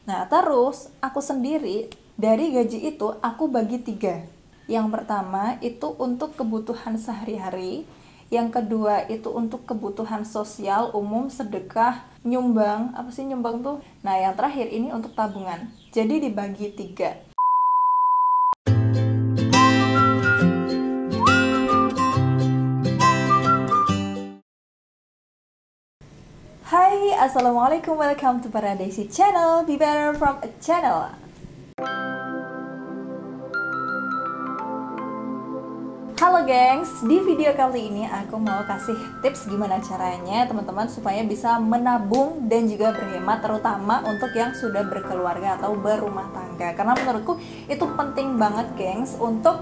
Nah, terus aku sendiri dari gaji itu aku bagi 3. Yang pertama itu untuk kebutuhan sehari-hari, yang kedua itu untuk kebutuhan sosial umum, sedekah, nyumbang, apa sih nyumbang tuh? Nah, yang terakhir ini untuk tabungan. Jadi dibagi 3. Hai, assalamualaikum, welcome to Paradesi Channel, be better from a channel. Halo gengs, di video kali ini aku mau kasih tips gimana caranya teman-teman supaya bisa menabung dan juga berhemat, terutama untuk yang sudah berkeluarga atau berumah tangga. Karena menurutku itu penting banget gengs untuk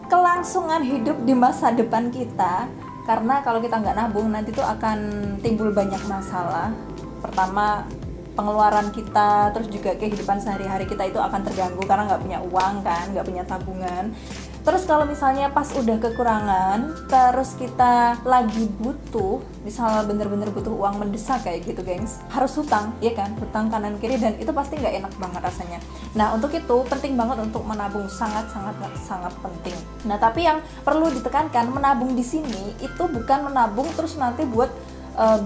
kelangsungan hidup di masa depan kita. Karena kalau kita nggak nabung nanti tuh akan timbul banyak masalah. Pertama, pengeluaran kita, terus juga kehidupan sehari-hari kita itu akan terganggu karena nggak punya uang kan, nggak punya tabungan. Terus kalau misalnya pas udah kekurangan, terus kita lagi butuh, misal bener-bener butuh uang mendesak kayak gitu gengs, harus hutang, ya kan, hutang kanan kiri, dan itu pasti nggak enak banget rasanya. Nah, untuk itu penting banget untuk menabung, sangat penting. Nah, tapi yang perlu ditekankan, menabung di sini itu bukan menabung terus nanti buat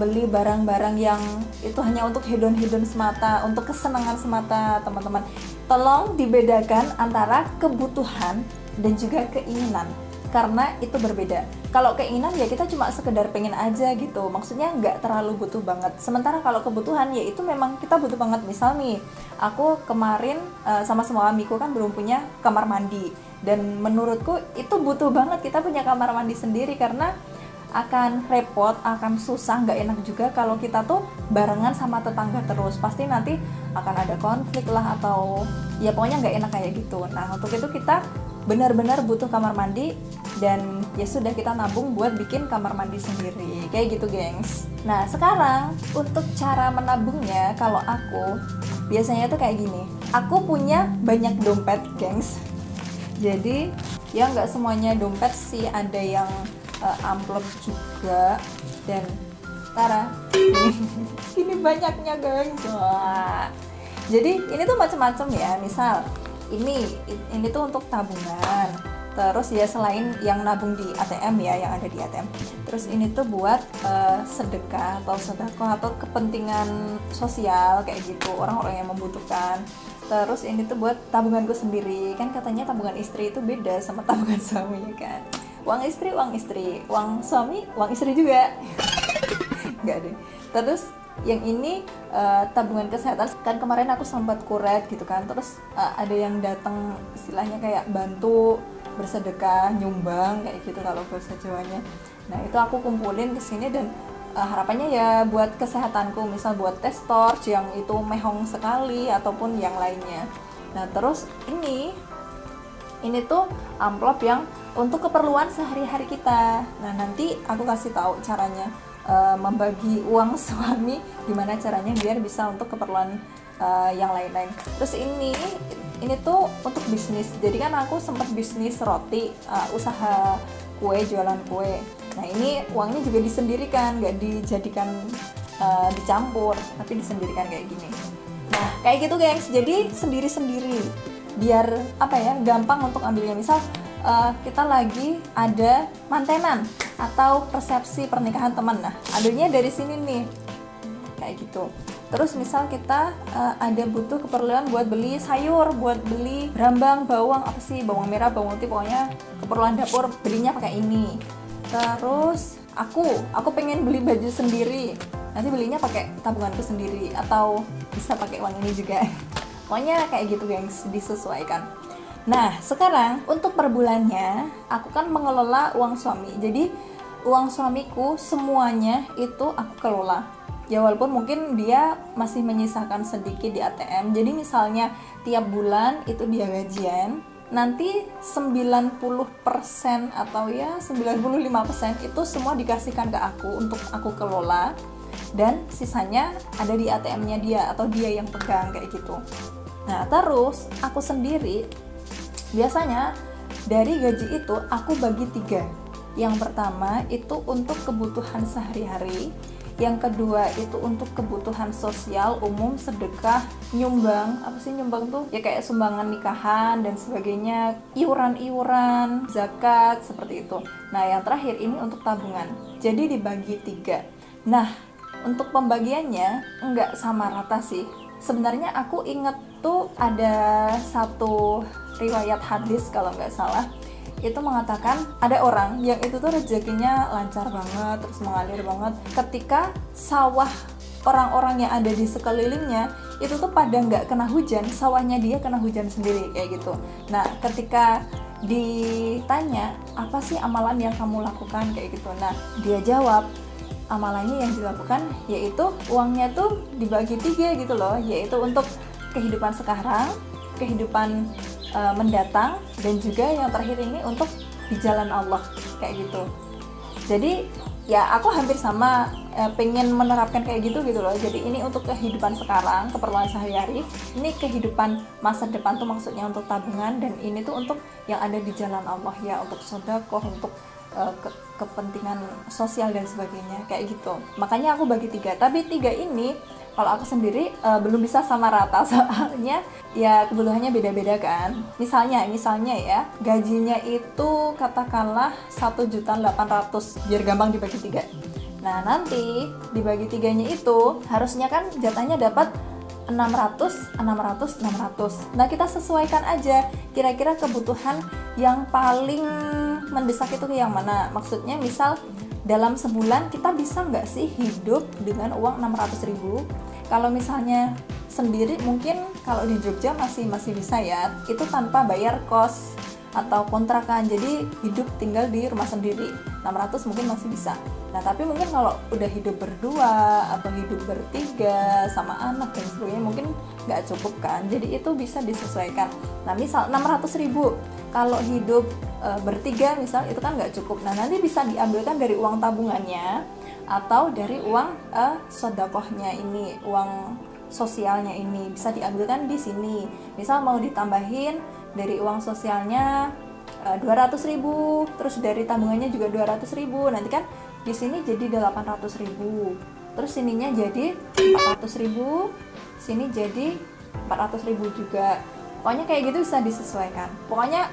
beli barang-barang yang itu hanya untuk hedon-hedon semata, untuk kesenangan semata, teman-teman. Tolong dibedakan antara kebutuhan dan juga keinginan, karena itu berbeda. Kalau keinginan ya kita cuma sekedar pengen aja gitu, maksudnya nggak terlalu butuh banget. Sementara kalau kebutuhan ya itu memang kita butuh banget. Misal nih, aku kemarin sama suamiku kan belum punya kamar mandi, dan menurutku itu butuh banget kita punya kamar mandi sendiri, karena akan repot, akan susah, nggak enak juga kalau kita tuh barengan sama tetangga terus. Pasti nanti akan ada konflik lah, atau ya pokoknya nggak enak kayak gitu. Nah, untuk itu kita benar-benar butuh kamar mandi, dan ya sudah, kita nabung buat bikin kamar mandi sendiri kayak gitu gengs. Nah, sekarang untuk cara menabungnya, kalau aku biasanya tuh kayak gini. Aku punya banyak dompet gengs, jadi ya nggak semuanya dompet sih, ada yang amplop juga, dan Tara ini banyaknya gengs. Wah. Jadi ini tuh macam-macam ya. Misal ini tuh untuk tabungan. Terus ya selain yang nabung di ATM ya, yang ada di ATM. Terus ini tuh buat sedekah atau sedekah atau kepentingan sosial kayak gitu, orang-orang yang membutuhkan. Terus ini tuh buat tabunganku sendiri. Kan katanya tabungan istri itu beda sama tabungan suami ya kan. Uang istri, uang suami, uang istri juga. Enggak deh. Terus yang ini tabungan kesehatan. Kan kemarin aku sempat kuret gitu kan, terus ada yang datang istilahnya kayak bantu bersedekah, nyumbang kayak gitu kalau bahasa Jawanya. Nah, itu aku kumpulin ke sini, dan harapannya ya buat kesehatanku, misal buat tes torch yang itu mehong sekali ataupun yang lainnya. Nah, terus ini tuh amplop yang untuk keperluan sehari-hari kita. Nah, nanti aku kasih tahu caranya membagi uang suami, gimana caranya biar bisa untuk keperluan yang lain-lain. Terus ini tuh untuk bisnis. Jadi kan aku sempat bisnis roti, usaha kue, jualan kue. Nah, ini uangnya juga disendirikan, nggak dijadikan dicampur, tapi disendirikan kayak gini. Nah, kayak gitu gengs. Jadi sendiri-sendiri, biar apa ya, gampang untuk ambilnya. Misal kita lagi ada mantenan atau resepsi pernikahan teman, nah adanya dari sini nih kayak gitu. Terus misal kita ada butuh keperluan buat beli sayur, buat beli berambang, bawang, apa sih, bawang merah, bawang putih, pokoknya keperluan dapur, belinya pakai ini. Terus aku pengen beli baju sendiri, nanti belinya pakai tabunganku sendiri, atau bisa pakai uang ini juga. Pokoknya kayak gitu gengs, disesuaikan. Nah, sekarang untuk per bulannya aku kan mengelola uang suami. Jadi uang suamiku semuanya itu aku kelola. Ya walaupun mungkin dia masih menyisakan sedikit di ATM. Jadi misalnya tiap bulan itu dia gajian, nanti 90% atau ya 95% itu semua dikasihkan ke aku untuk aku kelola, dan sisanya ada di ATM-nya dia atau dia yang pegang kayak gitu. Nah, terus aku sendiri biasanya dari gaji itu aku bagi 3. Yang pertama itu untuk kebutuhan sehari-hari, Yang kedua itu untuk kebutuhan sosial umum, sedekah, nyumbang. Apa sih nyumbang tuh? Ya kayak sumbangan nikahan dan sebagainya, iuran-iuran, zakat, seperti itu. Nah yang terakhir ini untuk tabungan. Jadi dibagi 3. Nah untuk pembagiannya nggak sama rata sih. Sebenarnya aku inget tuh ada satu riwayat hadis kalau nggak salah, itu mengatakan ada orang yang itu tuh rezekinya lancar banget, terus mengalir banget, ketika sawah orang-orang yang ada di sekelilingnya itu tuh pada nggak kena hujan, sawahnya dia kena hujan sendiri kayak gitu. Nah ketika ditanya apa sih amalan yang kamu lakukan kayak gitu, nah dia jawab amalannya yang dilakukan yaitu uangnya tuh dibagi 3 gitu loh, yaitu untuk kehidupan sekarang, kehidupan mendatang, dan juga yang terakhir ini untuk di jalan Allah kayak gitu. Jadi ya aku hampir sama, pengen menerapkan kayak gitu loh. Jadi ini untuk kehidupan sekarang, keperluan sehari-hari, ini kehidupan masa depan tuh maksudnya untuk tabungan, dan ini tuh untuk yang ada di jalan Allah ya, untuk sedekah, untuk kepentingan sosial dan sebagainya kayak gitu. Makanya aku bagi 3. Tapi 3 ini kalau aku sendiri belum bisa sama rata, soalnya ya kebutuhannya beda-beda kan. Misalnya ya gajinya itu katakanlah 1.800.000, biar gampang dibagi 3. Nah nanti dibagi 3-nya itu harusnya kan jatahnya dapat 600. Nah kita sesuaikan aja kira-kira kebutuhan yang paling mendesak itu yang mana. Maksudnya misal dalam sebulan kita bisa nggak sih hidup dengan uang 600.000? Kalau misalnya sendiri mungkin kalau di Jogja masih bisa ya, itu tanpa bayar kos atau kontrakan, jadi hidup tinggal di rumah sendiri, 600 mungkin masih bisa. Nah tapi mungkin kalau udah hidup berdua atau hidup bertiga sama anak dan sebagainya mungkin nggak cukup kan, jadi itu bisa disesuaikan. Nah misal 600.000 kalau hidup bertiga misal itu kan nggak cukup. Nah nanti bisa diambilkan dari uang tabungannya atau dari uang sodakohnya ini, uang sosialnya ini bisa diambilkan di sini. Misal mau ditambahin dari uang sosialnya 200.000, terus dari tabungannya juga 200.000, nanti kan di sini jadi 800.000, terus sininya jadi 400.000, sini jadi 400.000 juga. Pokoknya kayak gitu bisa disesuaikan. Pokoknya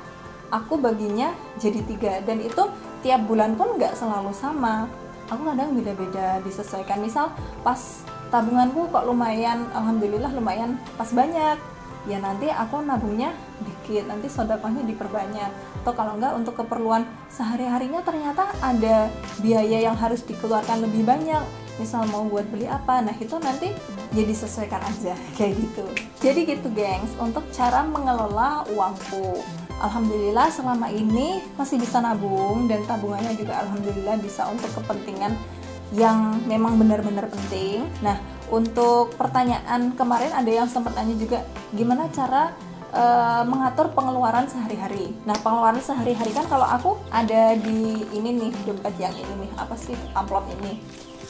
aku baginya jadi 3, dan itu tiap bulan pun nggak selalu sama. Aku kadang beda-beda disesuaikan. Misal pas tabunganku kok lumayan, alhamdulillah lumayan pas banyak, ya nanti aku nabungnya dikit, nanti sedekahnya diperbanyak. Atau kalau enggak untuk keperluan sehari-harinya ternyata ada biaya yang harus dikeluarkan lebih banyak, misal mau buat beli apa, nah itu nanti ya disesuaikan aja kayak gitu. Jadi gitu gengs, untuk cara mengelola uangku. Alhamdulillah selama ini masih bisa nabung, dan tabungannya juga alhamdulillah bisa untuk kepentingan yang memang benar-benar penting. Nah untuk pertanyaan kemarin ada yang sempat tanya juga gimana cara mengatur pengeluaran sehari-hari. Nah pengeluaran sehari-hari kan kalau aku ada di ini nih, dompet yang ini nih, apa sih, amplop ini.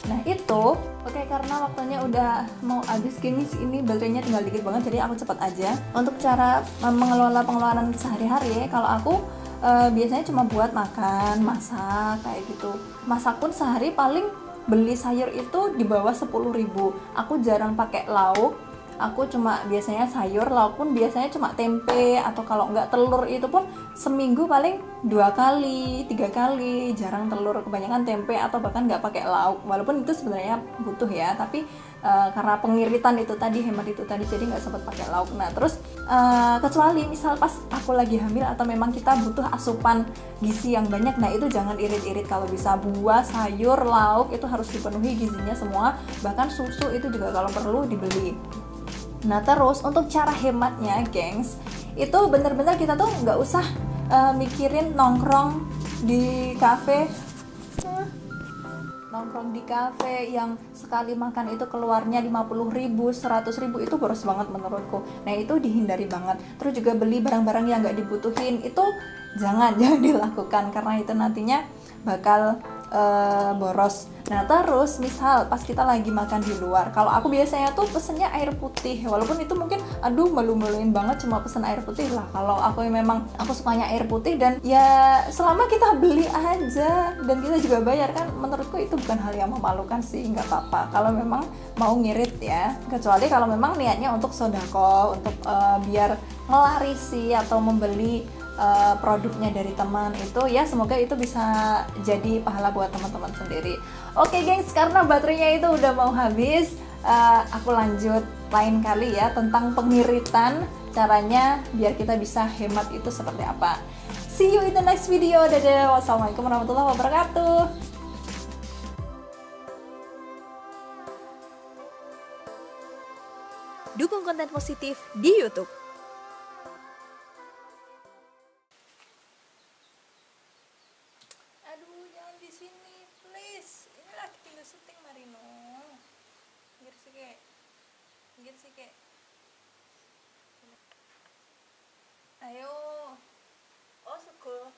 Nah itu oke, karena waktunya udah mau habis gini, ini baterainya tinggal dikit banget, jadi aku cepat aja. Untuk cara mengelola pengeluaran sehari-hari, kalau aku biasanya cuma buat makan, masak kayak gitu. Masak pun sehari paling beli sayur itu di bawah 10.000. Aku jarang pakai lauk, aku cuma biasanya sayur, lauk pun biasanya cuma tempe, atau kalau nggak telur itu pun seminggu paling 2 kali, 3 kali, jarang telur, kebanyakan tempe atau bahkan nggak pakai lauk. Walaupun itu sebenarnya butuh ya, tapi karena pengiritan itu tadi, hemat itu tadi, jadi nggak sempat pakai lauk. Nah terus kecuali misal pas aku lagi hamil atau memang kita butuh asupan gizi yang banyak, nah itu jangan irit-irit. Kalau bisa buah, sayur, lauk itu harus dipenuhi gizinya semua, bahkan susu itu juga kalau perlu dibeli. Nah terus untuk cara hematnya gengs, itu bener-bener kita tuh nggak usah mikirin nongkrong di kafe, yang sekali makan itu keluarnya 50.000, 100.000, itu boros banget menurutku. Nah itu dihindari banget. Terus juga beli barang-barang yang nggak dibutuhin itu jangan dilakukan, karena itu nantinya bakal boros. Nah terus misal pas kita lagi makan di luar, kalau aku biasanya tuh pesennya air putih, walaupun itu mungkin malu-maluin banget cuma pesen air putih lah. Kalau aku memang sukanya air putih, dan ya selama kita beli aja dan kita juga bayar kan, menurutku menurutku itu bukan hal yang memalukan sih, nggak apa-apa kalau memang mau ngirit ya, kecuali kalau memang niatnya untuk sodako, untuk biar ngelarisi atau membeli produknya dari teman itu ya, semoga itu bisa jadi pahala buat teman-teman sendiri. Oke gengs, karena baterainya itu udah mau habis, aku lanjut lain kali ya tentang pengiritan, caranya biar kita bisa hemat itu seperti apa. See you in the next video. Dadah, wassalamualaikum warahmatullahi wabarakatuh. Dukung konten positif di YouTube. Aduh, jangan di sini, please. Ini lagi tinggal syuting Marino. Pinggir sih kek. Pinggir sih kek. Ayo. Oh, sego.